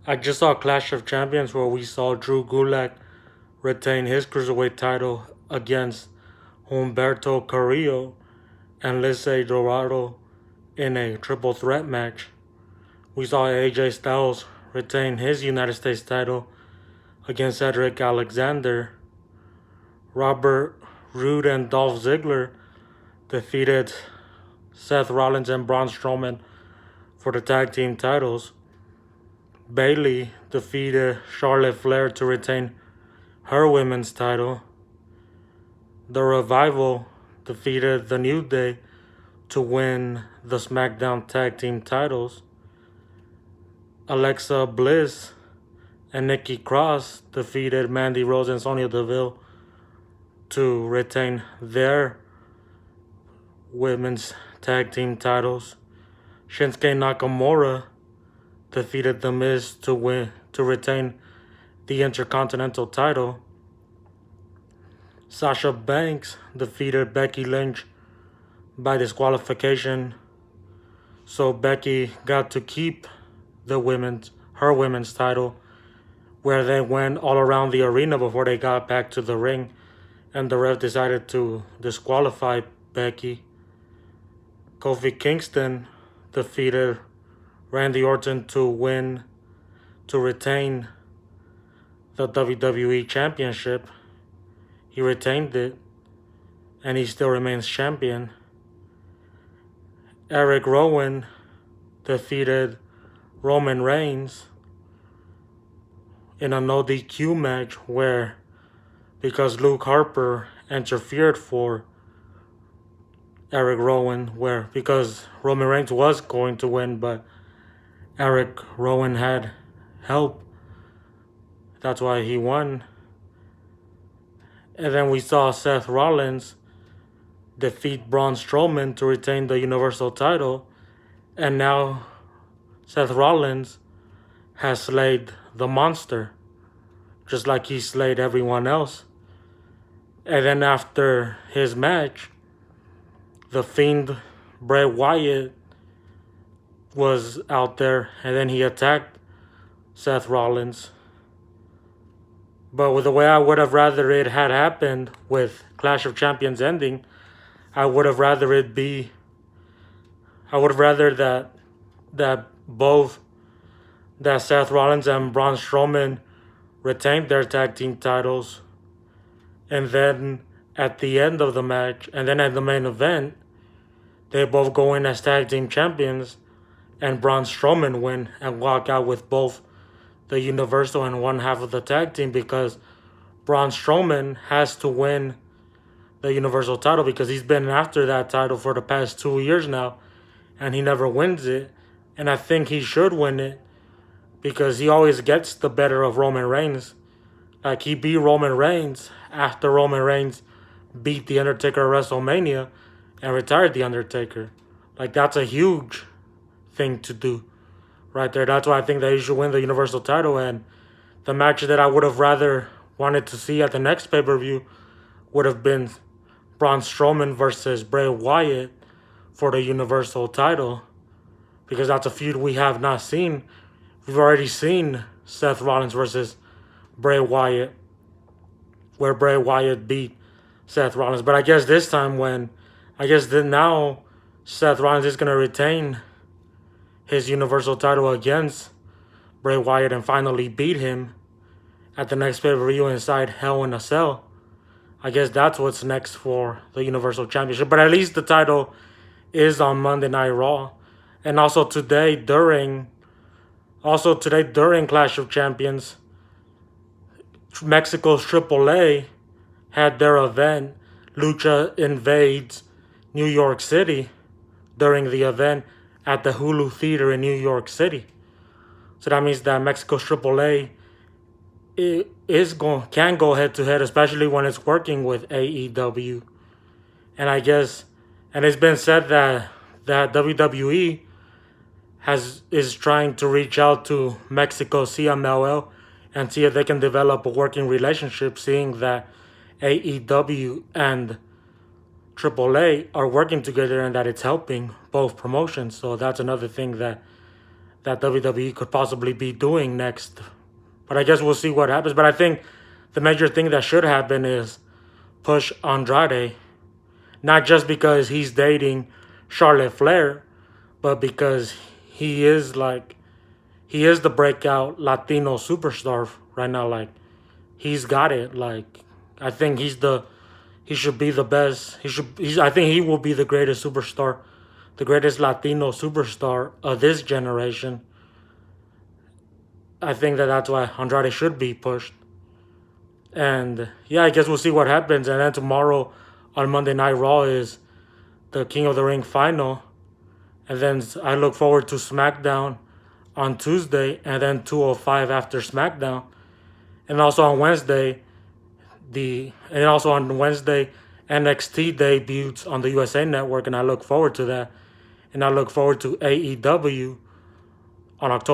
I just saw Clash of Champions where we saw Drew Gulak retain his cruiserweight title against Humberto Carrillo and Lince Dorado in a triple threat match. We saw AJ Styles retain his United States title against Cedric Alexander. Robert Roode and Dolph Ziggler defeated Seth Rollins and Braun Strowman for the tag team titles. Bayley defeated Charlotte Flair to retain her women's title. The Revival defeated the New Day to win the SmackDown tag team titles. Alexa Bliss and Nikki Cross defeated Mandy Rose and Sonya Deville to retain their women's tag team titles. Shinsuke Nakamura defeated The Miz to retain the Intercontinental title. Sasha Banks defeated Becky Lynch by disqualification, so Becky got to keep her women's title, where they went all around the arena before they got back to the ring, and the ref decided to disqualify Becky. Kofi Kingston defeated Randy Orton to retain the WWE Championship. He retained it, and he still remains champion. Eric Rowan defeated Roman Reigns in a no DQ match because Luke Harper interfered for Eric Rowan, because Roman Reigns was going to win, but Eric Rowan had help. That's why he won. And then we saw Seth Rollins defeat Braun Strowman to retain the Universal title. And now Seth Rollins has slayed the monster, just like he slayed everyone else. And then after his match, the Fiend Bray Wyatt was out there, and then he attacked Seth Rollins. But with the way I would have rather it had happened with Clash of Champions ending, I would have rather that Seth Rollins and Braun Strowman retained their tag team titles, and then at the end of the match, and then at the main event, they both go in as tag team champions, and Braun Strowman win and walk out with both the Universal and one half of the tag team, because Braun Strowman has to win the Universal title because he's been after that title for the past 2 years now, and he never wins it. And I think he should win it because he always gets the better of Roman Reigns. Like, he beat Roman Reigns after Roman Reigns beat The Undertaker at WrestleMania and retired The Undertaker. Like, that's a huge thing to do right there. That's why I think that he should win the Universal title. And the match that I would have rather wanted to see at the next pay-per-view would have been Braun Strowman versus Bray Wyatt for the Universal title, because that's a feud we have not seen. We've already seen Seth Rollins versus Bray Wyatt, where Bray Wyatt beat Seth Rollins. But I guess this time now Seth Rollins is going to retain his Universal title against Bray Wyatt and finally beat him at the next pay-per-view inside Hell in a Cell. I guess that's what's next for the Universal Championship. But at least the title is on Monday Night Raw. And also today during Clash of Champions, Mexico's AAA had their event, Lucha Invades New York City, during the event at the Hulu Theater in New York City. So that means that Mexico's AAA can go head to head, especially when it's working with AEW. And it's been said that WWE is trying to reach out to Mexico CMLL and see if they can develop a working relationship, seeing that AEW and AAA are working together and that it's helping both promotions. So that's another thing that that WWE could possibly be doing next. But I guess we'll see what happens. But I think the major thing that should happen is push Andrade, not just because he's dating Charlotte Flair, but because he is the breakout Latino superstar right now. Like, he's got it. Like, I think he should be the best. I think he will be the greatest superstar, the greatest Latino superstar of this generation. I think that's why Andrade should be pushed. And yeah, I guess we'll see what happens. And then tomorrow on Monday Night Raw is the King of the Ring final. And then I look forward to SmackDown on Tuesday, and then 205 after SmackDown. And also on Wednesday, NXT debuts on the USA Network, and I look forward to that. And I look forward to AEW on October